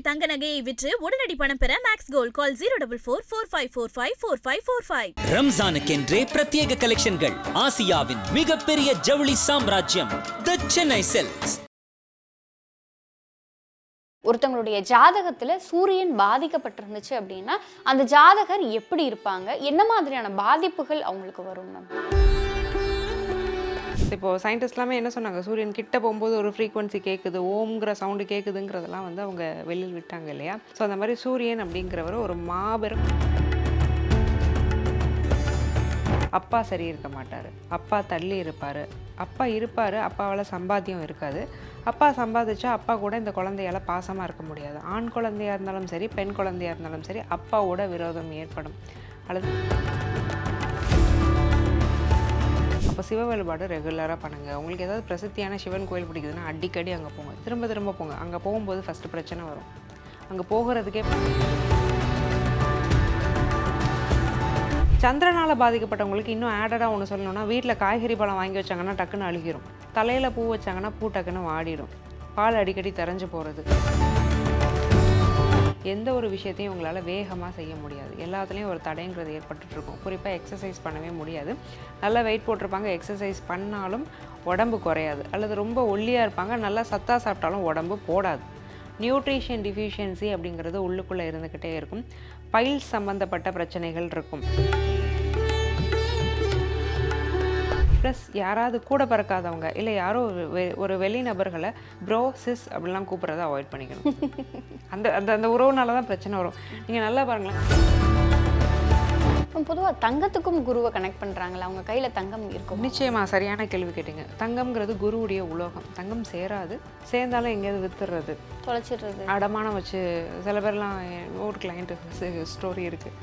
தங்க நகையை விற்று உடனடி பணம் பெற மேக்ஸ் கோல்ட் கால் 04445454545. ரம்ஜானுக்கென்றே பிரத்யேக கலெக்ஷன்கள். ஆசியாவின் மிகப்பெரிய ஜவுளி சாம்ராஜ்யம் தி சென்னை சில்க்ஸ். ஒருத்தவங்களுடைய ஜாதகத்துல சூரியன் பாதிக்கப்பட்டிருந்துச்சு அப்படின்னா அந்த ஜாதகர் எப்படி இருப்பாங்க, என்ன மாதிரியான பாதிப்புகள் அவங்களுக்கு வரும் மேம்? இப்போது சயின்டிஸ்ட் எல்லாமே என்ன சொன்னாங்க, சூரியன் கிட்ட போகும்போது ஒரு ஃப்ரீக்வன்சி கேட்குது, ஓம்ங்கிற சவுண்டு கேட்குதுங்கிறதெல்லாம் வந்து அவங்க வெளியில் விட்டாங்க இல்லையா. ஸோ அந்த மாதிரி சூரியன் அப்படிங்கிறவர் ஒரு மாபெரும் அப்பா சரி இருக்க மாட்டார், அப்பா தள்ளி இருப்பார், அப்பா இருப்பார், அப்பாவால் சம்பாத்தியம் இருக்காது, அப்பா சம்பாதிச்சா அப்பா கூட இந்த குழந்தையால் பாசமாக இருக்க முடியாது. ஆண் குழந்தையாக இருந்தாலும் சரி, பெண் குழந்தையாக இருந்தாலும் சரி, அப்பாவோட விரோதம் ஏற்படும். அல்லது அப்போ சிவ வழிபாடு ரெகுலராக பண்ணுங்கள். உங்களுக்கு ஏதாவது பிரசித்தியான சிவன் கோயில் பிடிக்குதுன்னா அடிக்கடி அங்கே போங்க, திரும்ப திரும்ப போங்க. அங்கே போகும்போது ஃபஸ்ட்டு பிரச்சனை வரும். அங்கே போகிறதுக்கே சந்திரனால் பாதிக்கப்பட்டவங்களுக்கு இன்னும் ஆடடாக ஒன்று சொல்லணும்னா, வீட்டில் காய்கறி பழம் வாங்கி வச்சாங்கன்னா டக்குன்னு அழுகிரும், தலையில் பூ வச்சாங்கன்னா பூ டக்குன்னு வாடிடும், பால் அடிக்கடி தெரிஞ்சு போகிறது, எந்த ஒரு விஷயத்தையும் உங்களால் வேகமாக செய்ய முடியாது. எல்லாத்துலேயும் ஒரு தடைங்கிறது ஏற்பட்டுருக்கும். குறிப்பாக எக்ஸசைஸ் பண்ணவே முடியாது. நல்லா வெயிட் போட்டிருப்பாங்க, எக்ஸசைஸ் பண்ணாலும் உடம்பு குறையாது. அல்லது ரொம்ப ஒல்லியாக இருப்பாங்க, நல்லா சத்தாக சாப்பிட்டாலும் உடம்பு போடாது. நியூட்ரிஷன் டிஃபிஷியன்சி அப்படிங்கிறது உள்ளுக்குள்ளே இருந்துக்கிட்டே இருக்கும். பைல்ஸ் சம்மந்தப்பட்ட பிரச்சனைகள் இருக்கும். ப்ளஸ் யாராவது கூட பிறக்காதவங்க இல்லை யாரோ ஒரு வெளி நபர்களை ப்ரோ சிஸ் அப்படிலாம் கூப்பிட்றத அவாய்ட் பண்ணிக்கணும். அந்த அந்த அந்த உறவுனால தான் பிரச்சனை வரும். நீங்கள் நல்லா பாருங்களேன், பொதுவாக தங்கத்துக்கும் குருவை கனெக்ட் பண்ணுறாங்களா? அவங்க கையில் தங்கம் இருக்கும்? நிச்சயமாக சரியான கேள்வி கேட்டீங்க. தங்கம்ங்கிறது குருவுடைய உலோகம். தங்கம் சேராது, சேர்ந்தாலும் எங்கேயாவது வித்துடுறது, தொலைச்சிடுறது, அடமானம் வச்சு சில பேர்லாம் ஒரு கிளைண்ட்டு ஸ்டோரி இருக்குது.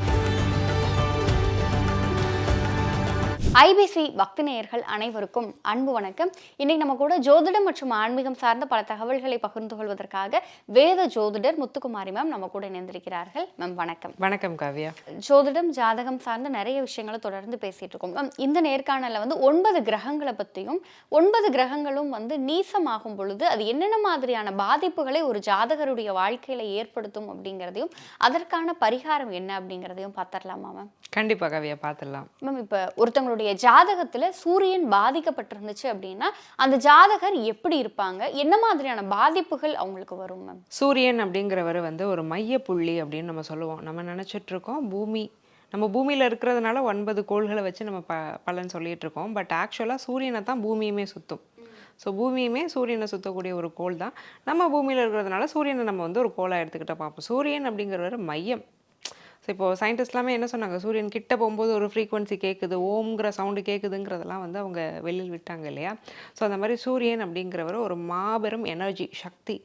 ஐபிசி பக்தி நேயர்கள் அனைவருக்கும் அன்பு வணக்கம். இன்னைக்கு நம்ம கூட ஜோதிடம் மற்றும் ஆன்மீகம் சார்ந்த பல தகவல்களை பகிர்ந்து கொள்வதற்காக வேத ஜோதிடர் முத்துக்குமாரி மேம் நம்ம கூட இணைந்திருக்கிறார்கள். மேம் வணக்கம். வணக்கம் காவ்யா. ஜோதிடம் ஜாதகம் சார்ந்த நிறைய விஷயங்களை தொடர்ந்து பேசிட்டு இருக்கோம் மேம். இந்த நேர்காணலில் வந்து 9 கிரகங்களை பற்றியும் 9 கிரகங்களும் வந்து நீசமாகும் பொழுது அது என்னென்ன மாதிரியான பாதிப்புகளை ஒரு ஜாதகருடைய வாழ்க்கையில ஏற்படுத்தும் அப்படிங்கிறதையும் அதற்கான பரிகாரம் என்ன அப்படிங்கிறதையும் பார்த்துடலாமா மேம்? கண்டிப்பாக காவ்யா, பார்த்துடலாம் மேம். இப்போ ஒருத்தவங்களுடைய ஜாதகத்துல சூரியன் பாதிக்கப்பட்டிருந்துச்சு அப்படின்னா அந்த ஜாதகர் எப்படி இருப்பாங்க, என்ன மாதிரியான பாதிப்புகள் அவங்களுக்கு வரும் மேம்? சூரியன் அப்படிங்கிறவர் வந்து ஒரு மைய புள்ளி அப்படின்னு நம்ம சொல்லுவோம். நம்ம நினச்சிட்டு இருக்கோம் நம்ம பூமியில் இருக்கிறதுனால 9 கோள்களை வச்சு நம்ம பலன் சொல்லிட்டு இருக்கோம். பட் ஆக்சுவலாக சூரியனை தான் பூமியுமே சுற்றும். ஸோ பூமியுமே சூரியனை சுற்றக்கூடிய ஒரு கோள் தான். நம்ம பூமியில் இருக்கிறதுனால சூரியனை நம்ம வந்து ஒரு கோளாக எடுத்துக்கிட்ட பார்ப்போம். சூரியன் அப்படிங்கிறவர் மையம். ஸோ இப்போது சயின்டிஸ்ட் எல்லாமே என்ன சொன்னாங்க, சூரியன் கிட்ட போகும்போது ஒரு ஃப்ரீக்வன்சி கேட்குது, ஓம்ங்கிற சவுண்டு கேட்குதுங்கிறதெல்லாம் வந்து அவங்க வெளியில் விட்டாங்க இல்லையா. ஸோ அந்த மாதிரி சூரியன் அப்படிங்கிறவர் ஒரு மாபெரும் எனர்ஜி, சக்தி.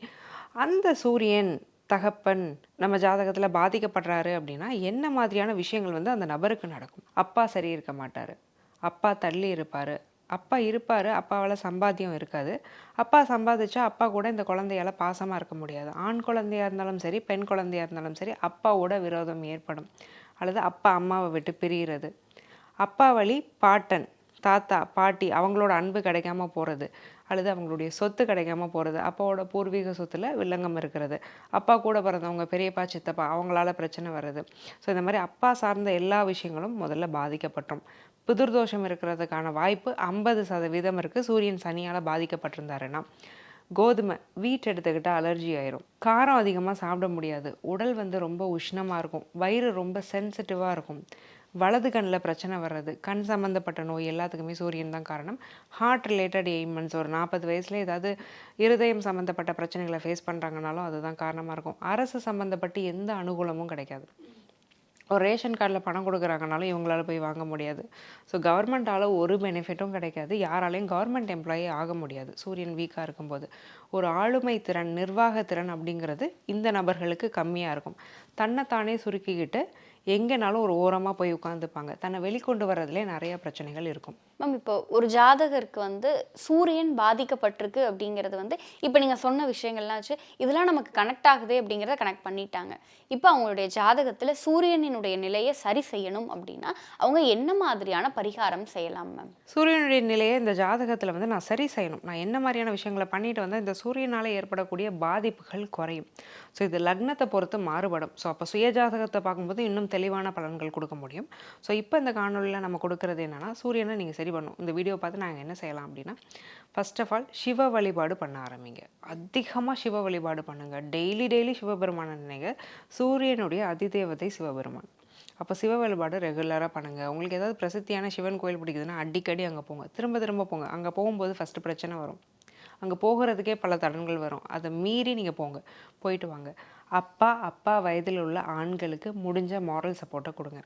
அந்த சூரியன் தகப்பன் நம்ம ஜாதகத்தில் பாதிக்கப்படுறாரு அப்படின்னா என்ன மாதிரியான விஷயங்கள் வந்து அந்த நபருக்கு நடக்கும்? அப்பா சரி இருக்க மாட்டார், அப்பா தள்ளி இருப்பார், அப்பா இருப்பார், அப்பாவால் சம்பாத்தியம் இருக்காது, அப்பா சம்பாதிச்சா அப்பா கூட இந்த குழந்தையால் பாசமாக இருக்க முடியாது. ஆண் குழந்தையாக இருந்தாலும் சரி, பெண் குழந்தையாக இருந்தாலும் சரி, அப்பாவோட விரோதம் ஏற்படும். அல்லது அப்பா அம்மாவை விட்டு பிரிகிறது, அப்பா வழி பாட்டன் தாத்தா பாட்டி அவங்களோட அன்பு கிடைக்காம போகிறது, அல்லது அவங்களுடைய சொத்து கிடைக்காம போகிறது, அப்பாவோட பூர்வீக சொத்தில் வில்லங்கம் இருக்கிறது, அப்பா கூட பிறந்தவங்க பெரியப்பா சித்தப்பா அவங்களால பிரச்சனை வருது. ஸோ இந்த மாதிரி அப்பா சார்ந்த எல்லா விஷயங்களும் முதல்ல பாதிக்கப்பட்டோம். பிதிர்தோஷம் இருக்கிறதுக்கான வாய்ப்பு 50% இருக்குது. சூரியன் சனியால் பாதிக்கப்பட்டிருந்தாருன்னா கோதுமை வீட் எடுத்துக்கிட்டால் அலர்ஜி ஆயிரும், காரம் அதிகமாக சாப்பிட முடியாது, உடல் வந்து ரொம்ப உஷ்ணமாக இருக்கும், வயிறு ரொம்ப சென்சிட்டிவாக இருக்கும், வலது கண்ணில் பிரச்சனை வர்றது, கண் சம்மந்தப்பட்ட நோய் எல்லாத்துக்குமே சூரியன் தான் காரணம். ஹார்ட் ரிலேட்டட் எய்மெண்ட்ஸ் ஒரு 40 வயசுல ஏதாவது இருதயம் சம்மந்தப்பட்ட பிரச்சனைகளை ஃபேஸ் பண்ணுறாங்கனாலும் அதுதான் காரணமாக இருக்கும். அரசு சம்மந்தப்பட்டு எந்த அனுகூலமும் கிடைக்காது. ஒரு ரேஷன் கார்டில் பணம் கொடுக்குறாங்கனாலும் இவங்களால போய் வாங்க முடியாது. ஸோ கவர்மெண்ட்டால் ஒரு பெனிஃபிட்டும் கிடைக்காது, யாராலையும் கவர்மெண்ட் எம்ப்ளாயி ஆக முடியாது சூரியன் வீக்காக இருக்கும்போது. ஒரு ஆளுமை திறன், நிர்வாக திறன் அப்படிங்கிறது இந்த நபர்களுக்கு கம்மியாக இருக்கும். தன்னைத்தானே சுருக்கிக்கிட்டு எங்கேனாலும் ஒரு ஓரமாக போய் உட்காந்துப்பாங்க. தன்னை வெளிக்கொண்டு வர்றதுலே நிறைய பிரச்சனைகள் இருக்கும். மேம், இப்போ ஒரு ஜாதகருக்கு வந்து சூரியன் பாதிக்கப்பட்டிருக்கு அப்படிங்கிறது வந்து இப்போ நீங்கள் சொன்ன விஷயங்கள்லாம் வச்சு இதெல்லாம் நமக்கு கனெக்ட் ஆகுது அப்படிங்கிறத கனெக்ட் பண்ணிட்டாங்க. இப்போ அவங்களுடைய ஜாதகத்தில் சூரியனினுடைய நிலையை சரி செய்யணும் அப்படின்னா அவங்க என்ன மாதிரியான பரிகாரம் செய்யலாம் மேம்? சூரியனுடைய நிலையை இந்த ஜாதகத்தில் வந்து நான் சரி செய்யணும், நான் என்ன மாதிரியான விஷயங்களை பண்ணிட்டு வந்தால் இந்த சூரியனால் ஏற்படக்கூடிய பாதிப்புகள் குறையும். ஸோ இது லக்னத்தை பொறுத்து மாறுபடும். ஸோ அப்போ சுயஜாதகத்தை பார்க்கும்போது இன்னும் தெளிவான பலன்கள் கொடுக்க முடியும். ஸோ இப்போ இந்த காணொலியில் நம்ம கொடுக்குறது என்னென்னா, சூரியனை நீங்கள் சரி பண்ணணும். இந்த வீடியோ பார்த்து நாங்கள் என்ன செய்யலாம் அப்படின்னா, ஃபர்ஸ்ட் ஆஃப் ஆல் சிவ வழிபாடு பண்ண ஆரம்பிங்க. அதிகமாக சிவ வழிபாடு பண்ணுங்கள். டெய்லி சிவபெருமானை நினைங்க. சூரியனுடைய அதிதேவதை சிவபெருமான். அப்போ சிவ வழிபாடு ரெகுலராக பண்ணுங்கள். உங்களுக்கு ஏதாவது பிரசித்தியான சிவன் கோயில் பிடிக்குதுன்னா அடிக்கடி அங்கே போங்க. திரும்ப போங்க. அங்கே போகும்போது ஃபஸ்ட்டு பிரச்சனை வரும். அங்கே போகிறதுக்கே பல தடங்கள் வரும். அதை மீறி நீங்கள் போயிட்டு வாங்க. அப்பா வயதில் உள்ள ஆண்களுக்கு முடிஞ்ச மாரல் சப்போர்ட்டை கொடுங்க.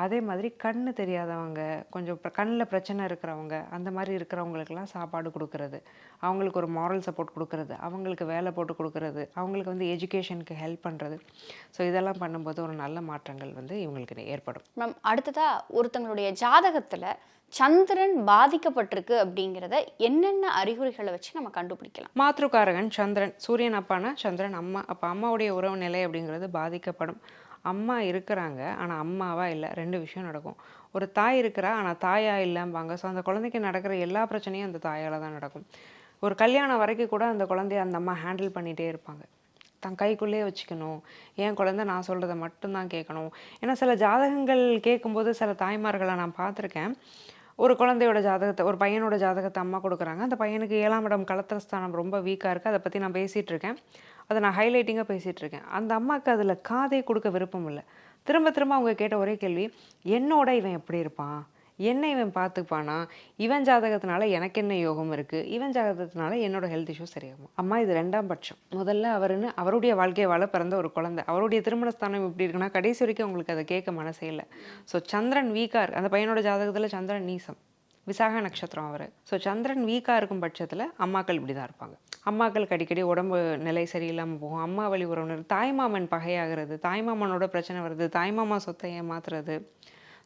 அதே மாதிரி கண்ணு தெரியாதவங்க, கொஞ்சம் கண்ணில் பிரச்சனை இருக்கிறவங்க, அந்த மாதிரி இருக்கிறவங்களுக்கெல்லாம் சாப்பாடு கொடுக்கறது, அவங்களுக்கு ஒரு மாரல் சப்போர்ட் கொடுக்கறது, அவங்களுக்கு வேலை போட்டு கொடுக்கறது, அவங்களுக்கு வந்து எஜுகேஷனுக்கு ஹெல்ப் பண்ணுறது. ஸோ இதெல்லாம் பண்ணும்போது ஒரு நல்ல மாற்றங்கள் வந்து இவங்களுக்கு ஏற்படும். மேம், அடுத்ததாக ஒருத்தங்களுடைய ஜாதகத்தில் சந்திரன் பாதிக்கப்பட்டிருக்கு அப்படிங்கிறத என்னென்ன அறிகுறிகளை வச்சு நம்ம கண்டுபிடிக்கலாம்? மாத்ருகாரகன் சந்திரன். சூரியன் அப்பானா சந்திரன் அம்மா. அப்போ அம்மாவுடைய உறவு நிலை அப்படிங்கிறது பாதிக்கப்படும். அம்மா இருக்கிறாங்க ஆனால் அம்மாவா இல்லை. 2 விஷயம் நடக்கும். ஒரு தாய் இருக்கிறா ஆனால் தாயா இல்லைம்பாங்க. ஸோ அந்த குழந்தைக்கு நடக்கிற எல்லா பிரச்சனையும் அந்த தாயால் தான் நடக்கும். ஒரு கல்யாணம் வரைக்கும் கூட அந்த குழந்தைய அந்த அம்மா ஹேண்டில் பண்ணிகிட்டே இருப்பாங்க. தன் கைக்குள்ளேயே வச்சுக்கணும், என் குழந்தை நான் சொல்கிறத மட்டும்தான் கேட்கணும். ஏன்னா சில ஜாதகங்கள் கேட்கும்போது சில தாய்மார்களை நான் பார்த்துருக்கேன். ஒரு குழந்தையோட ஜாதகத்தை, ஒரு பையனோட ஜாதகத்தை அம்மா கொடுக்குறாங்க. அந்த பையனுக்கு 7ஆம் இடம் கலத்திரஸ்தானம் ரொம்ப வீக்காக இருக்குது. அதை பற்றி நான் பேசிகிட்டு இருக்கேன். அதை நான் ஹைலைட்டிங்காக பேசிகிட்டு இருக்கேன். அந்த அம்மாவுக்கு அதில் காதே கொடுக்க விருப்பம் இல்லை. திரும்ப அவங்க கேட்ட ஒரே கேள்வி, என்னோட இவன் எப்படி இருப்பான், என்ன இவன் பார்த்துப்பானா, இவன் ஜாதகத்தினால எனக்கு என்ன யோகம் இருக்குது, இவன் ஜாதகத்தினால என்னோட ஹெல்த் இஷ்யூ சரியாகும். அம்மா இது 2ஆம் பட்சம். முதல்ல அவருடைய வாழ்க்கையை வாழ பிறந்த ஒரு குழந்தை, அவருடைய திருமணஸ்தானம் இப்படி இருக்குன்னா கடைசி வரைக்கும் அவங்களுக்கு அதை கேட்க மனசே இல்லை. ஸோ சந்திரன் வீக்காக அந்த பையனோட ஜாதகத்தில் சந்திரன் நீசம், விசாக நட்சத்திரம் அவர். ஸோ சந்திரன் வீக்காக இருக்கும் பட்சத்தில் அம்மாக்கள் இப்படி தான் இருப்பாங்க. அம்மாக்களுக்கு அடிக்கடி உடம்பு நிலை சரியில்லாமல் போகும். அம்மா வழி உறவினர், தாய்மாமன் பகையாகிறது, தாய்மாமனோட பிரச்சனை வருது, தாய்மாமா சொத்தை ஏமாத்துறது.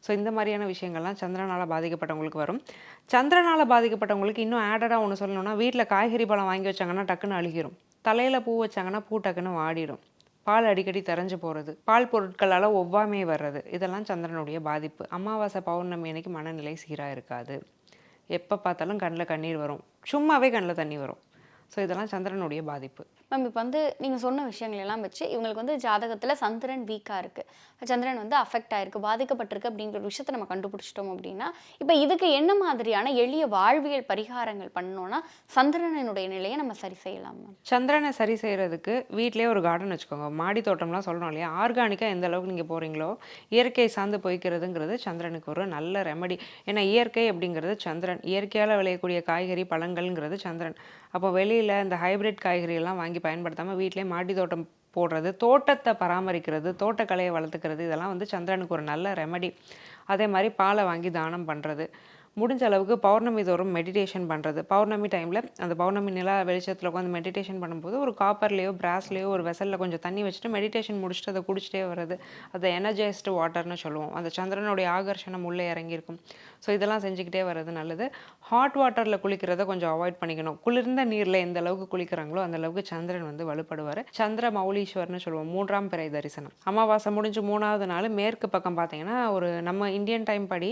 ஸோ இந்த மாதிரியான விஷயங்கள்லாம் சந்திரனால் பாதிக்கப்பட்டவங்களுக்கு வரும். சந்திரனால் பாதிக்கப்பட்டவங்களுக்கு இன்னும் ஆடடாக ஒன்று சொல்லணும்னா, வீட்டில் காய்கறி பழம் வாங்கி வச்சாங்கன்னா டக்குன்னு அழுகிரும். தலையில் பூ வச்சாங்கன்னா பூ டக்குன்னு வாடிடும். பால் அடிக்கடி தரைஞ்சு போகிறது, பால் பொருட்களால் ஒவ்வாமை வர்றது, இதெல்லாம் சந்திரனுடைய பாதிப்பு. அமாவாசை பௌர்ணமி அன்னைக்கு மனநிலை சீராக இருக்காது. எப்போ பார்த்தாலும் கண்ணில் கண்ணீர் வரும், சும்மாவே கண்ணில் தண்ணி வரும். ஸோ இதெல்லாம் சந்திரனுடைய பாதிப்பு. மேம், இப்போ வந்து நீங்கள் சொன்ன விஷயங்கள் எல்லாம் வச்சு இவங்களுக்கு வந்து ஜாதகத்தில் சந்திரன் வீக்காக இருக்குது, சந்திரன் வந்து அஃபெக்ட் ஆகிருக்கு, பாதிக்கப்பட்டிருக்கு அப்படிங்கிற ஒரு விஷயத்தை நம்ம கண்டுபிடிச்சிட்டோம் அப்படின்னா, இப்போ இதுக்கு என்ன மாதிரியான எளிய வாழ்வியல் பரிகாரங்கள் பண்ணோன்னா சந்திரனுடைய நிலையை நம்ம சரி செய்யலாம்? மேம், சந்திரனை சரி செய்கிறதுக்கு வீட்டிலே ஒரு கார்டன் வச்சுக்கோங்க. மாடி தோட்டம்லாம் சொல்கிறோம் இல்லையா, ஆர்கானிக்காக எந்த அளவுக்கு நீங்கள் போகிறீங்களோ, இயற்கை சார்ந்து போய்க்கிறதுங்கிறது சந்திரனுக்கு ஒரு நல்ல ரெமடி. ஏன்னா இயற்கை அப்படிங்கிறது சந்திரன், இயற்கையால் விளையக்கூடிய காய்கறி பழங்கள்ங்கிறது சந்திரன். அப்போ வெளியில் இந்த ஹைப்ரிட் காய்கறியெல்லாம் வாங்கி பயன்படுத்தாமல் வீட்டிலே மாடி தோட்டம் போடுறது, தோட்டத்தை பராமரிக்கிறது, தோட்டக்கலையை வளர்த்துக்கிறது, இதெல்லாம் வந்து சந்திரனுக்கு ஒரு நல்ல ரெமடி. அதே மாதிரி பாலை வாங்கி தானம் பண்ணுறது, முடிஞ்ச அளவுக்கு பௌர்ணமி தோறும் மெடிடேஷன் பண்ணுறது. பௌர்ணமி டைமில் அந்த பௌர்ணமி நிலா வெளிச்சத்தில் உட்காந்து மெடிடேஷன் பண்ணும்போது ஒரு காப்பர்லேயோ பிராஸ்லேயோ ஒரு வெசலில் கொஞ்சம் தண்ணி வச்சுட்டு மெடிடேஷன் முடிச்சுட்டு அதை குடிச்சிட்டே வர்றது, அதை எனர்ஜைஸ்டு வாட்டர்னு சொல்லுவோம். அந்த சந்திரனுடைய ஆகர்ஷணம் உள்ளே இறங்கியிருக்கும். ஸோ இதெல்லாம் செஞ்சுக்கிட்டே வர்றது நல்லது. ஹாட் வாட்டரில் குளிக்கிறத கொஞ்சம் அவாய்ட் பண்ணிக்கணும். குளிர்ந்த நீரில் எந்த அளவுக்கு குளிக்கிறாங்களோ அந்த அளவுக்கு சந்திரன் வந்து வலுப்படுவார். சந்திர மௌலீஸ்வர்னு சொல்லுவோம், 3ஆம் பிறை தரிசனம். அமாவாசை முடிஞ்சு 3ஆவது நாள் மேற்கு பக்கம் பார்த்தீங்கன்னா ஒரு நம்ம இந்தியன் டைம் படி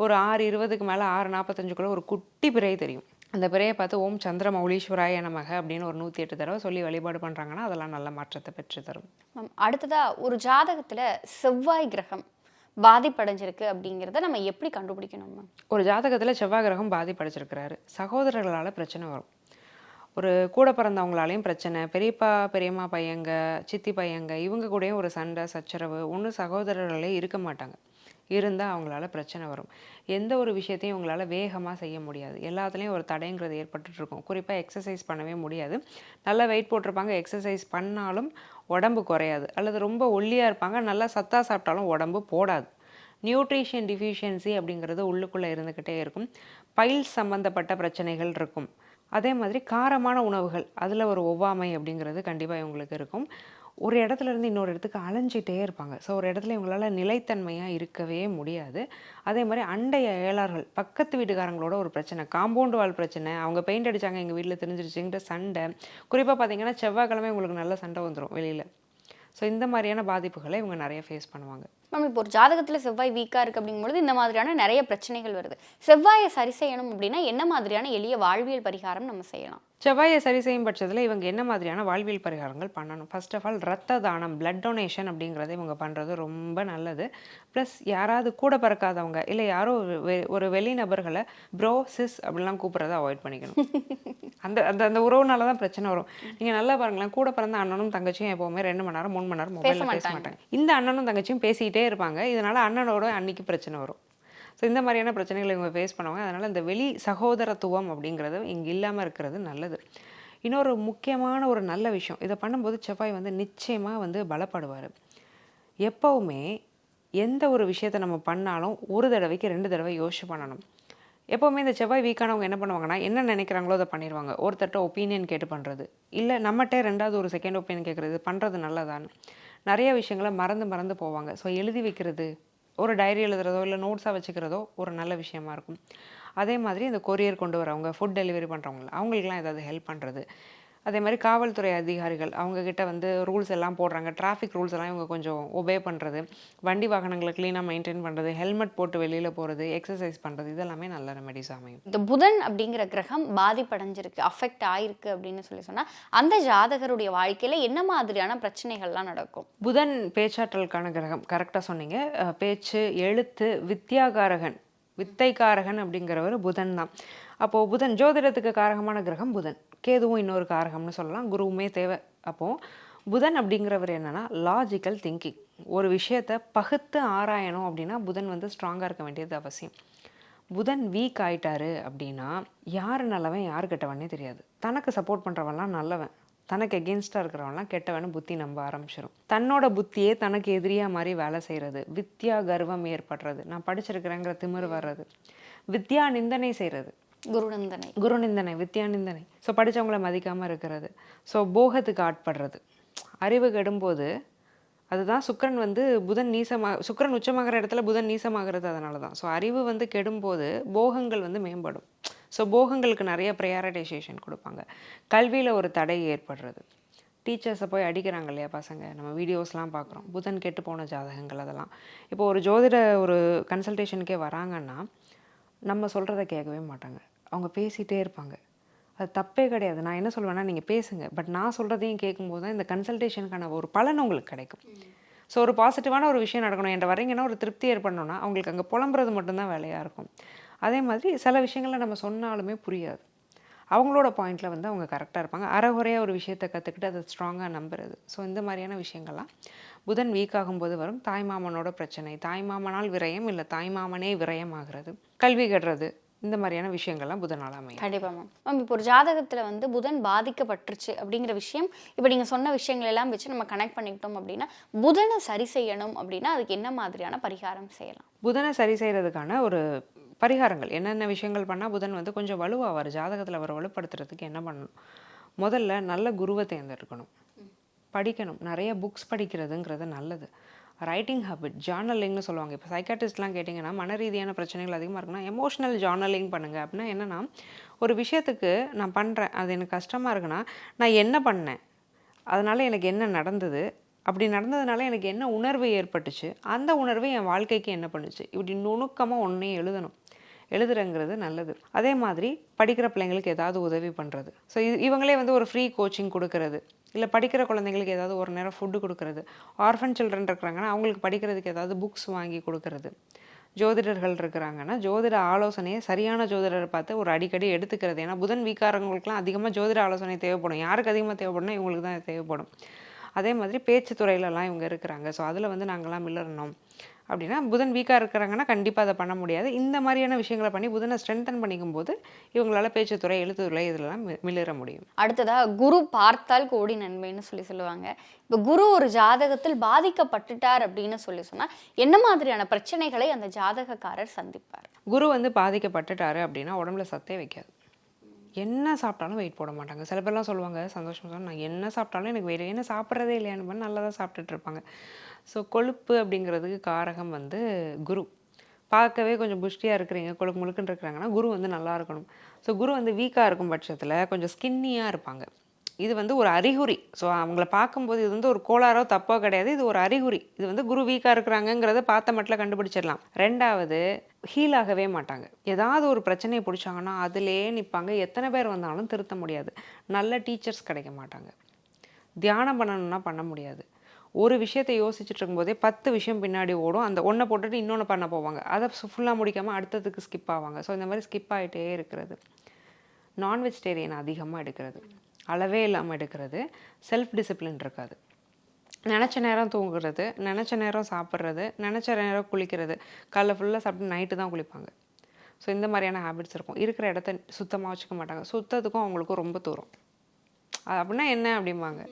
ஒரு 6:20க்கு மேலே 6:45க்குள்ளே ஒரு குட்டி பிறை தெரியும். அந்த பிறையை பார்த்து ஓம் சந்திர மௌலீஸ்வராய நமக அப்படின்னு ஒரு 108 தடவை சொல்லி வழிபாடு பண்ணுறாங்கன்னா அதெல்லாம் நல்ல மாற்றத்தை பெற்று தரும். அடுத்ததாக ஒரு ஜாதகத்தில் செவ்வாய் கிரகம் பாதிப்படைஞ்சிருக்கு அப்படிங்கிறத நம்ம எப்படி கண்டுபிடிக்கணும்? மேம், ஒரு ஜாதகத்தில் செவ்வாய் கிரகம் பாதிப்படைச்சிருக்கிறாரு, சகோதரர்களால் பிரச்சனை வரும். ஒரு கூட பிறந்தவங்களாலையும் பிரச்சனை, பெரியப்பா பெரியம்மா பையங்க, சித்தி பையங்க, இவங்க கூடயும் ஒரு சண்டை சச்சரவு, ஒன்றும் சகோதரர்களே இருக்க மாட்டாங்க. இருந்தால் அவங்களால பிரச்சனை வரும். எந்த ஒரு விஷயத்தையும் அவங்களால வேகமாக செய்ய முடியாது. எல்லாத்துலேயும் ஒரு தடைங்கிறது ஏற்பட்டுருக்கும். குறிப்பாக எக்ஸசைஸ் பண்ணவே முடியாது. நல்லா வெயிட் போட்டிருப்பாங்க, எக்ஸசைஸ் பண்ணாலும் உடம்பு குறையாது. அல்லது ரொம்ப ஒல்லியாக இருப்பாங்க, நல்லா சத்தாக சாப்பிட்டாலும் உடம்பு போடாது. நியூட்ரிஷன் டிஃபிஷியன்சி அப்படிங்கிறது உள்ளுக்குள்ளே இருந்துக்கிட்டே இருக்கும். பைல்ஸ் சம்மந்தப்பட்ட பிரச்சனைகள் இருக்கும். அதே மாதிரி காரமான உணவுகள், அதில் ஒரு ஒவ்வாமை அப்படிங்கிறது கண்டிப்பாக இவங்களுக்கு இருக்கும். ஒரு இடத்துல இருந்து இன்னொரு இடத்துக்கு அலைஞ்சிட்டே இருப்பாங்க. ஸோ ஒரு இடத்துல இவங்களால நிலைத்தன்மையாக இருக்கவே முடியாது. அதே மாதிரி அண்டைய ஏழார்கள், பக்கத்து வீட்டுக்காரங்களோட ஒரு பிரச்சனை, காம்பவுண்டு வால் பிரச்சனை, அவங்க பெயிண்ட் அடித்தாங்க எங்கள் வீட்டில் தெரிஞ்சிருச்சுங்கிற சண்டை. குறிப்பாக பார்த்தீங்கன்னா செவ்வாய்க்கிழமை உங்களுக்கு நல்ல சண்டை வந்துடும் வெளியில். ஸோ இந்த மாதிரியான பாதிப்புகளை இவங்க நிறைய ஃபேஸ் பண்ணுவாங்க. மேம், இப்போ ஒரு ஜாதகத்தில் செவ்வாய் வீக்காக இருக்குது அப்படிங்கும்போது இந்த மாதிரியான நிறைய பிரச்சனைகள் வருது. செவ்வாயை சரி செய்யணும் அப்படின்னா என்ன மாதிரியான எளிய வாழ்வியல் பரிகாரம் நம்ம செய்யலாம்? செவ்வாயை சரி செய்யும் பட்சத்தில் இவங்க என்ன மாதிரியான வாழ்வியல் பரிகாரங்கள் பண்ணணும்? ஃபர்ஸ்ட் ஆஃப் ஆல் ரத்த தானம், பிளட் டொனேஷன் அப்படிங்கிறத இவங்க பண்ணுறது ரொம்ப நல்லது. ப்ளஸ் யாராவது கூட பிறக்காதவங்க இல்லை யாரோ ஒரு வெளி நபர்களை ப்ரோ சிஸ் அப்படிலாம் கூப்பிட்றத அவாய்ட் பண்ணிக்கணும். அந்த அந்த அந்த உறவுனால தான் பிரச்சனை வரும். நீங்கள் நல்லா பாருங்களேன், கூட பிறந்த அண்ணனும் தங்கச்சியும் எப்போவுமே 2 மணி நேரம் 3 மணி நேரம் மொபைலில் பேச மாட்டாங்க. இந்த அண்ணனும் தங்கச்சியும் பேசிக்கிட்டே இருப்பாங்க. இதனால் அண்ணனோட அன்னைக்கு பிரச்சனை வரும். ஸோ இந்த மாதிரியான பிரச்சனைகளை இவங்க ஃபேஸ் பண்ணுவாங்க. அதனால் இந்த வெளி சகோதரத்துவம் அப்படிங்கிறது இங்கே இல்லாமல் இருக்கிறது நல்லது. இன்னொரு முக்கியமான ஒரு நல்ல விஷயம், இதை பண்ணும்போது செவ்வாய் வந்து நிச்சயமாக வந்து பலப்படுவார். எப்போவுமே எந்த ஒரு விஷயத்தை நம்ம பண்ணாலும் ஒரு தடவைக்கு 2 தடவை யோசிச்சு பண்ணணும். எப்போவுமே இந்த செவ்வாய் வீக்கானவங்க என்ன பண்ணுவாங்கன்னா, என்ன நினைக்கிறாங்களோ அதை பண்ணிடுவாங்க. ஒருத்தட்ட ஒப்பீனியன் கேட்டு பண்ணுறது, இல்லை நம்மகிட்ட 2வது ஒரு செகண்ட் ஒப்பீனியன் கேட்குறது, பண்ணுறது நல்லதான்னு நிறைய விஷயங்களை மறந்து போவாங்க. ஸோ எழுதி வைக்கிறது, ஒரு டைரி எழுதுறதோ இல்லை நோட்ஸாக வச்சுக்கிறதோ ஒரு நல்ல விஷயமா இருக்கும். அதே மாதிரி இந்த கொரியர் கொண்டு வரவங்க, ஃபுட் டெலிவரி பண்ணுறவங்க, அவங்களுக்குலாம் ஏதாவது ஹெல்ப் பண்ணுறது. அதே மாதிரி காவல்துறை அதிகாரிகள் அவங்கக்கிட்ட வந்து ரூல்ஸ் எல்லாம் போடுறாங்க, டிராஃபிக் ரூல்ஸ் எல்லாம் இவங்க கொஞ்சம் ஒபே பண்ணுறது, வண்டி வாகனங்களை க்ளீனாக மெயின்டைன் பண்ணுறது, ஹெல்மெட் போட்டு வெளியில் போகிறது, எக்ஸசைஸ் பண்ணுறது, இதெல்லாமே நல்ல ரெமெடிஸ் அமையும். இந்த புதன் அப்படிங்கிற கிரகம் பாதிப்படைஞ்சிருக்கு, அஃபெக்ட் ஆயிருக்கு அப்படின்னு சொன்னால் அந்த ஜாதகருடைய வாழ்க்கையில் என்ன மாதிரியான பிரச்சனைகள்லாம் நடக்கும்? புதன் பேச்சாற்றலுக்கான கிரகம், கரெக்டாக சொன்னீங்க. பேச்சு, எழுத்து, வித்யாகாரகன், வித்தைக்காரகன் அப்படிங்கிறவர் புதன் தான். அப்போது புதன் ஜோதிடத்துக்கு காரகமான கிரகம் புதன். கேதுவும் இன்னொரு காரகம்னு சொல்லலாம், குருவுமே தேவை. அப்போது புதன் அப்படிங்கிறவர் என்னென்னா லாஜிக்கல் திங்கிங். ஒரு விஷயத்தை பகுத்து ஆராயணும் அப்படின்னா புதன் வந்து ஸ்ட்ராங்காக இருக்க வேண்டியது அவசியம். புதன் வீக் ஆயிட்டாரு அப்படின்னா யார் நல்லவன் யார் கெட்டவனே தெரியாது. தனக்கு சப்போர்ட் பண்ணுறவன்லாம் நல்லவன், தனக்கு எகென்ஸ்டாக இருக்கிறவன்லாம் கெட்டவனு புத்தி நம்ப ஆரம்பிச்சிடும். தன்னோட புத்தியே தனக்கு எதிரியாக மாதிரி வேலை செய்கிறது, வித்யா கர்வம் ஏற்படுறது, நான் படிச்சிருக்கிறேங்கிற திமிரு வர்றது, வித்யா நிந்தனை செய்கிறது, குருநிந்தனை, வித்யா நிந்தனை. ஸோ படித்தவங்களை மதிக்காமல் இருக்கிறது, ஸோ போகத்துக்கு ஆட்படுறது, அறிவு கெடும்போது அதுதான் சுக்கிரன் வந்து புதன் சுக்கிரன் உச்சமாகிற இடத்துல புதன் நீசமாகிறது அதனால தான். ஸோ அறிவு வந்து கெடும்போது போகங்கள் வந்து மேம்படும். ஸோ போகங்களுக்கு நிறைய ப்ரையாரிட்டைசேஷன் கொடுப்பாங்க. கல்வியில் ஒரு தடை ஏற்படுறது, டீச்சர்ஸை போய் அடிக்கிறாங்க இல்லையா பசங்க, நம்ம வீடியோஸ்லாம் பார்க்குறோம். புதன் கெட்டு போன ஜாதகங்கள் அதெல்லாம். இப்போ ஒரு ஜோதிட ஒரு கன்சல்டேஷனுக்கே வராங்கன்னா நம்ம சொல்கிறத கேட்கவே மாட்டாங்க, அவங்க பேசிகிட்டே இருப்பாங்க. அது தப்பே கிடையாது. நான் என்ன சொல்லுவேன்னா, நீங்கள் பேசுங்க, பட் நான் சொல்கிறதையும் கேட்கும்போது தான் இந்த கன்சல்டேஷனுக்கான ஒரு பலன் உங்களுக்கு கிடைக்கும். ஸோ ஒரு பாசிட்டிவான ஒரு விஷயம் நடக்கணும் என்ற வரீங்கன்னா ஒரு திருப்தி ஏற்படணும்னா அவங்களுக்கு அங்கே புலம்புறது மட்டும்தான் வேலையாக இருக்கும். அதே மாதிரி சில விஷயங்களை நம்ம சொன்னாலுமே புரியாது, அவங்களோட பாயிண்டில் வந்து அவங்க கரெக்டாக இருப்பாங்க. அறகுறையாக ஒரு விஷயத்தை கற்றுக்கிட்டு அதை ஸ்ட்ராங்காக நம்புறது. ஸோ இந்த மாதிரியான விஷயங்கள்லாம் புதன் வீக் ஆகும்போது வரும். தாய்மாமனோட பிரச்சனை, தாய்மாமனால் விரயம் இல்லை தாய்மாமனே விரயம் ஆகிறது, கல்வி கட்டுறது, இந்த மாதிரியான விஷயங்கள்லாம் புதனால் அமையும். கண்டிப்பாக மேம். இப்போ ஒரு ஜாதகத்தில் வந்து புதன் பாதிக்கப்பட்டுருச்சு அப்படிங்கிற விஷயம், இப்போ நீங்கள் சொன்ன விஷயங்கள் எல்லாம் வச்சு நம்ம கனெக்ட் பண்ணிக்கிட்டோம் அப்படின்னா புதனை சரி செய்யணும் அப்படின்னா அதுக்கு என்ன மாதிரியான பரிகாரம் செய்யலாம்? புதனை சரி செய்கிறதுக்கான ஒரு பரிகாரங்கள் என்னென்ன விஷயங்கள் பண்ணால் புதன் வந்து கொஞ்சம் வலுவாவார், ஜாதகத்தில் அவர் வலுப்படுத்துறதுக்கு என்ன பண்ணணும்? முதல்ல நல்ல குருவை தேர்ந்தெடுக்கணும், படிக்கணும், நிறைய புக்ஸ் படிக்கிறதுங்கிறது நல்லது. ரைட்டிங் ஹேபிட், ஜார்னலிங்னு சொல்லுவாங்க. இப்போ சைக்காட்ரிஸ்ட்லாம் கேட்டிங்கன்னா மன ரீதியான பிரச்சனைகள் அதிகமாக இருக்குன்னா எமோஷ்னல் ஜார்னலிங் பண்ணுங்கள். அப்படின்னா என்னென்னா, ஒரு விஷயத்துக்கு நான் பண்ணுறேன், அது எனக்கு கஷ்டமாக இருக்குன்னா நான் என்ன பண்ணேன், அதனால் எனக்கு என்ன நடந்தது, அப்படி நடந்ததுனால எனக்கு என்ன உணர்வு ஏற்பட்டுச்சு, அந்த உணர்வு என் வாழ்க்கைக்கு என்ன பண்ணுச்சு, இப்படி நுணுக்கமாக ஒன்றே எழுதணும். எழுதுறங்கிறது நல்லது. அதே மாதிரி படிக்கிற பிள்ளைங்களுக்கு ஏதாவது உதவி பண்ணுறது. ஸோ இவங்களே வந்து ஒரு ஃப்ரீ கோச்சிங் கொடுக்கறது, இல்லை படிக்கிற குழந்தைங்களுக்கு ஏதாவது ஒரு நேரம் ஃபுட்டு கொடுக்கறது, ஆர்ஃபன் சில்ட்ரன் இருக்கிறாங்கன்னா அவங்களுக்கு படிக்கிறதுக்கு ஏதாவது புக்ஸ் வாங்கி கொடுக்கறது, ஜோதிடர்கள் இருக்கிறாங்கன்னா ஜோதிட ஆலோசனையை சரியான ஜோதிடரை பார்த்து ஒரு அடிக்கடி எடுத்துக்கிறது. ஏன்னா புதன் வீக்காரங்களுக்குலாம் அதிகமாக ஜோதிட ஆலோசனை தேவைப்படும். யாருக்கு அதிகமாக தேவைப்படும்னா இவங்களுக்கு தான் தேவைப்படும். அதே மாதிரி பேச்சு துறையிலலாம் இவங்க இருக்கிறாங்க, ஸோ அதில் வந்து நாங்கள்லாம் மிளறணும் அப்படின்னா புதன் வீக்காக இருக்கிறாங்கன்னா கண்டிப்பாக அதை பண்ண முடியாது. இந்த மாதிரியான விஷயங்களை பண்ணி புதனை ஸ்ட்ரென்தன் பண்ணிக்கும் போது இவங்களால பேச்சுத்துறை, எழுத்துத்துறை இதெல்லாம் மிளிர முடியும். அடுத்ததாக குரு பார்த்தால் கோடி நன்மைன்னு சொல்லுவாங்க. இப்போ குரு ஒரு ஜாதகத்தில் பாதிக்கப்பட்டுட்டார் அப்படின்னு சொன்னால் என்ன மாதிரியான பிரச்சனைகளை அந்த ஜாதகக்காரர் சந்திப்பார்? குரு வந்து பாதிக்கப்பட்டுட்டாரு அப்படின்னா உடம்புல சத்தே வைக்காது, என்ன சாப்பிட்டாலும் வெயிட் போட மாட்டாங்க. சில பேர்லாம் சொல்லுவாங்க சந்தோஷமாக, நான் என்ன சாப்பிட்டாலும் எனக்கு வெயிட், என்ன சாப்பிட்றதே இல்லையான்னு பண்ணி நல்லா தான் சாப்பிட்டுட்டு இருப்பாங்க. ஸோ கொழுப்பு அப்படிங்கிறதுக்கு காரகம் வந்து குரு. பார்க்கவே கொஞ்சம் புஷ்டியாக இருக்கிறீங்க, கொழுப்பு முழுக்குன்னு இருக்கிறாங்கன்னா குரு வந்து நல்லா இருக்கணும். ஸோ குரு வந்து வீக்காக இருக்கும் பட்சத்தில் கொஞ்சம் ஸ்கின்னியாக இருப்பாங்க, இது வந்து ஒரு அறிகுறி. ஸோ அவங்கள பார்க்கும்போது இது வந்து ஒரு கோளாறோ தப்போ கிடையாது, இது ஒரு அறிகுறி. இது வந்து குரு வீக்காக இருக்கிறாங்கங்கிறத பார்த்த மட்டும் கண்டுபிடிச்சிடலாம். 2வது, ஹீல் ஆகவே மாட்டாங்க. ஏதாவது ஒரு பிரச்சனையை பிடிச்சாங்கன்னா அதிலே நிற்பாங்க. எத்தனை பேர் வந்தாலும் திருத்த முடியாது. நல்ல டீச்சர்ஸ் கிடைக்க மாட்டாங்க. தியானம் பண்ணணும்னா பண்ண முடியாது. ஒரு விஷயத்தை யோசிச்சுட்டு இருக்கும்போதே 10 விஷயம் பின்னாடி ஓடும். அந்த ஒன்றை போட்டுட்டு இன்னொன்று பண்ண போவாங்க. அதை ஃபுல்லாக முடிக்காமல் அடுத்ததுக்கு ஸ்கிப் ஆவாங்க. ஸோ இந்த மாதிரி ஸ்கிப் ஆகிட்டே இருக்கிறது. நான் வெஜிடேரியன் அதிகமாக எடுக்கிறது, அளவே இல்லாமல் எடுக்கிறது, செல்ஃப் டிசிப்ளின் இருக்காது. நினச்ச நேரம் தூங்குறது, நினச்ச நேரம் சாப்பிட்றது, நினச்ச நேரம் குளிக்கிறது. காலைல ஃபுல்லாக சாப்பிட்டு நைட்டு தான் குளிப்பாங்க. ஸோ இந்த மாதிரியான ஹேபிட்ஸ் இருக்கும். இருக்கிற இடத்த சுத்தமாக வச்சுக்க மாட்டாங்க. சுத்தத்துக்கும் அவங்களுக்கும் ரொம்ப தூரம். அப்படின்னா என்ன அப்படிம்பாங்க.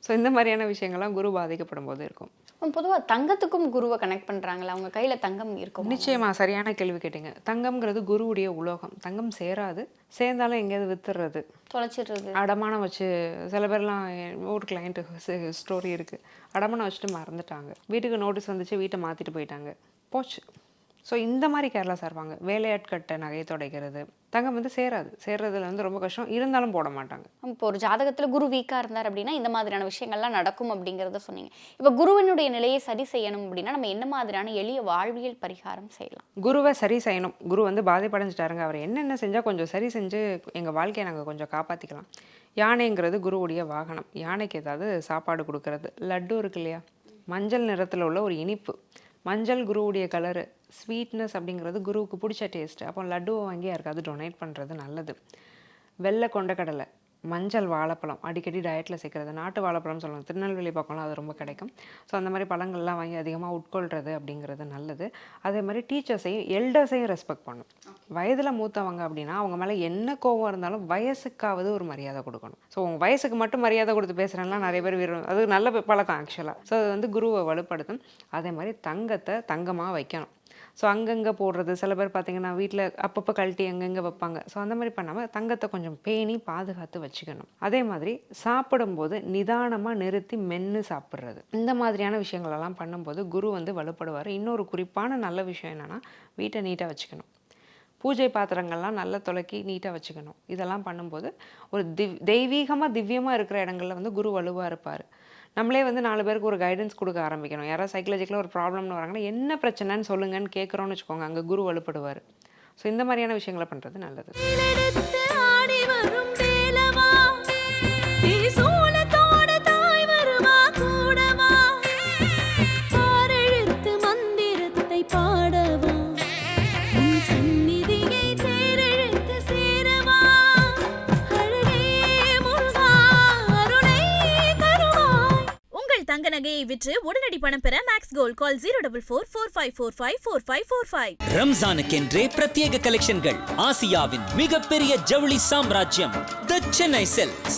ஸோ இந்த மாதிரியான விஷயங்கள்லாம் குரு பாதிக்கப்படும் போது இருக்கும். பொதுவாக தங்கத்துக்கும் குருவை கனெக்ட் பண்ணுறாங்களா? அவங்க கையில் தங்கம் இருக்கும்? நிச்சயமா, சரியான கேள்வி கேட்டீங்க. தங்கம்ங்கிறது குருவுடைய உலோகம். தங்கம் சேராது, சேர்ந்தாலும் எங்கேயாவது வித்துடுறது, தொலைச்சிடுறது, அடமானம் வச்சு. சில பேர்லாம் ஒரு கிளைண்ட்டு ஸ்டோரி இருக்குது, அடமானம் வச்சுட்டு மறந்துட்டாங்க, வீட்டுக்கு நோட்டீஸ் வந்துச்சு, வீட்டை மாற்றிட்டு போயிட்டாங்க, போச்சு. ஸோ இந்த மாதிரி கேர்லெஸ்ஸாக இருப்பாங்க. வேலையாட்கட்ட நகையை துடைக்கிறது. தங்கம் வந்து சேர்றதுல வந்து ரொம்ப கஷ்டம், இருந்தாலும் போட மாட்டாங்க. இப்போ ஒரு ஜாதகத்தில் குரு வீக்காக இருந்தார் அப்படின்னா இந்த மாதிரியான விஷயங்கள்லாம் நடக்கும் அப்படிங்கிறத சொன்னீங்க. இப்போ குருவினுடைய நிலையை சரி செய்யணும் அப்படின்னா நம்ம என்ன மாதிரியான எளிய வாழ்வியல் பரிகாரம் செய்யலாம்? குருவை சரி செய்யணும். குரு வந்து பாதிப்படைஞ்சிட்டாருங்க, அவர் என்னென்ன செஞ்சால் கொஞ்சம் சரி செஞ்சு எங்கள் வாழ்க்கையை நாங்கள் கொஞ்சம் காப்பாற்றிக்கலாம். யானைங்கிறது குருவுடைய வாகனம். யானைக்கு ஏதாவது சாப்பாடு கொடுக்கறது. லட்டு இருக்கு இல்லையா, மஞ்சள் நிறத்தில் உள்ள ஒரு இனிப்பு. மஞ்சள் குருவுடைய கலரு, ஸ்வீட்னஸ் அப்படிங்கிறது குருவுக்கு பிடிச்ச டேஸ்ட்டு. அப்போ லட்டுவை வாங்கி யாருக்காவது டொனேட் பண்ணுறது நல்லது. வெள்ளை கொண்டக்கடலை, மஞ்சள் வாழைப்பழம் அடிக்கடி டயட்டில் சேர்க்குறது. நாட்டு வாழைப்பழம் சொல்லுவாங்க, திருநெல்வேலி பக்கம்லாம் அது ரொம்ப கிடைக்கும். ஸோ அந்த மாதிரி பழங்கள்லாம் வாங்கி அதிகமாக உட்கொள்கிறது அப்படிங்கிறது நல்லது. அதே மாதிரி டீச்சர்ஸையும் எல்டர்ஸையும் ரெஸ்பெக்ட் பண்ணும். வயதில் மூத்தவங்க அப்படின்னா அவங்க மேலே என்ன கோவம் இருந்தாலும் வயசுக்காவது ஒரு மரியாதை கொடுக்கணும். ஸோ உங்கள் வயசுக்கு மட்டும் மரியாதை கொடுத்து பேசுகிறேன்லாம் நிறைய பேர் அது நல்ல பழக்கம் ஆக்சுவலாக. ஸோ அது வந்து குருவை வலுப்படுத்தும். அதே மாதிரி தங்கத்தை தங்கமாக வைக்கணும். ஸோ அங்கங்கே போடுறது, சில பேர் பார்த்திங்கன்னா வீட்டில் அப்பப்போ கழட்டி அங்கங்கே வைப்பாங்க. ஸோ அந்த மாதிரி பண்ணாமல் தங்கத்தை கொஞ்சம் பேணி பாதுகாத்து வச்சுக்கணும். அதே மாதிரி சாப்பிடும்போது நிதானமாக நிறுத்தி மென்று சாப்பிட்றது. இந்த மாதிரியான விஷயங்களெல்லாம் பண்ணும்போது குரு வந்து வலுப்படுவார். இன்னொரு குறிப்பான நல்ல விஷயம் என்னென்னா, வீட்டை நீட்டாக வச்சுக்கணும். பூஜை பாத்திரங்கள்லாம் நல்லா துலக்கி நீட்டாக வச்சுக்கணும். இதெல்லாம் பண்ணும்போது ஒரு தெய்வீகமாக திவ்யமாக இருக்கிற இடங்களில் வந்து குரு வலுவாக இருப்பார். நம்மளே வந்து 4 பேருக்கு ஒரு கைடன்ஸ் கொடுக்க ஆரம்பிக்கணும். யாராவது சைக்கலாஜிக்கலாக ஒரு ப்ராப்ளம்னு வராங்கன்னா என்ன பிரச்சனைன்னு சொல்லுங்கன்னு கேட்குறோன்னு வச்சுக்கோங்க, அங்கே குரு வலுப்படுவார். ஸோ இந்த மாதிரியான விஷயங்களை பண்ணுறது நல்லது. தங்க நகையை விற்று உடனடி பணம் பெற மேக்ஸ் கோல்ட் கால் 04445454545. ரம்ஜானுக்கென்றே பிரத்யேக கலெக்ஷன்கள். ஆசியாவின் மிகப்பெரிய ஜவுளி சாம்ராஜ்யம் தி சென்னை சில்க்ஸ்.